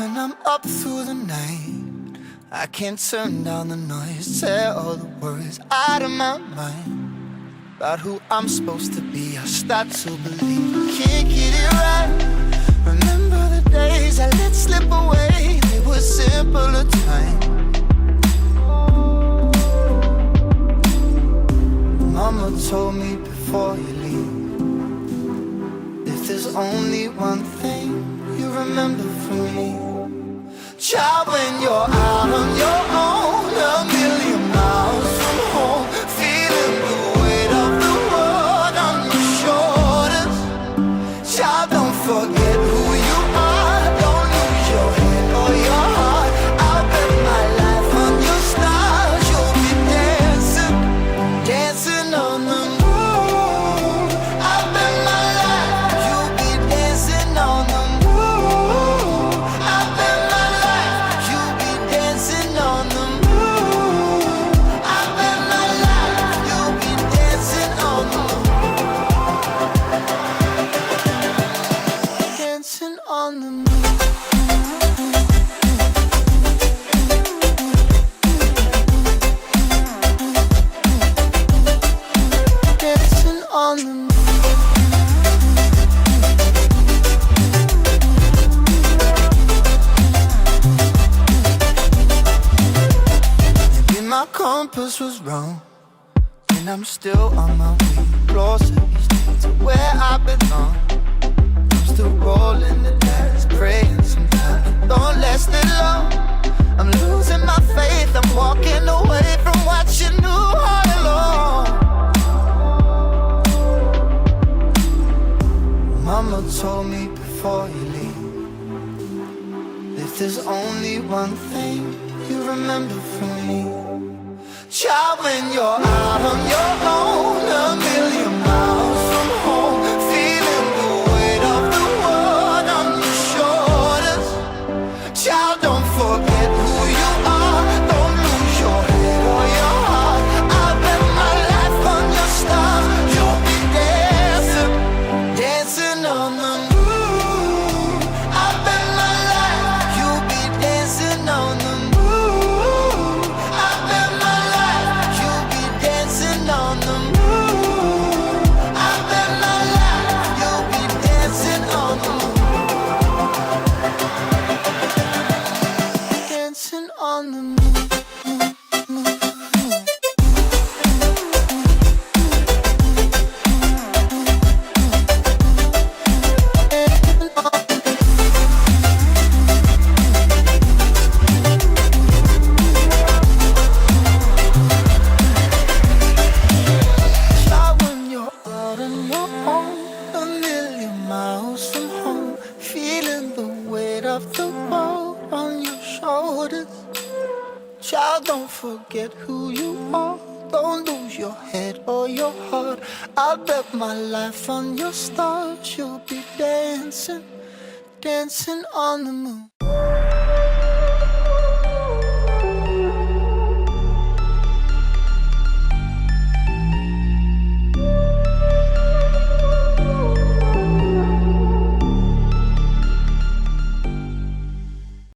When I'm up through the night, I can't turn down the noise, tear all the worries out of my mind. About who I'm supposed to be, I start to believe I can't get it right. Remember the days I let slip away, they were simpler times. Mama told me before you leave, if there's only one thing you remember from me, child, when you're out on your own, a million miles from home, feeling the weight of the world on your shoulders. Child, don't forget who you are, don't lose your head or your heart. I'll bet my life on your stars, you'll be dancing, dancing on the moon. I'll bet my life you'll be dancing on the moon. I'll bet my life you'll be dancing on the moon. I'll bet my life you'll be dancing on the moon. Dancing on the moon. Dancing on the moon. Maybe my compass was wrong, and I'm still on my way closer each day to where I belong. I'm still rolling the dice, praying sometimes it don't last that long. I'm losing my faith, I'm walking away from what you knew all along. Mama told me before you leave, if there's only one thing you remember from me, child, when you're out on your own, a million miles from home, feeling the weight of the world on your shoulders. Child, don't forget who you are, don't lose your head or your heart. I'll bet my life on your stars, you'll be dancing, dancing on the moon. I'll bet my life you'll be dancing on the moon. I'll bet my life you'll be dancing on the moon. I'll bet my life you'll be dancing on the moon. Dancing on the moon. Child, when you're out on your own, a million miles from home, feeling the weight of the world on your shoulders. Child, don't forget who you are, don't lose your head or your heart. I'll bet my life on your stars, you'll be dancing, dancing on the moon.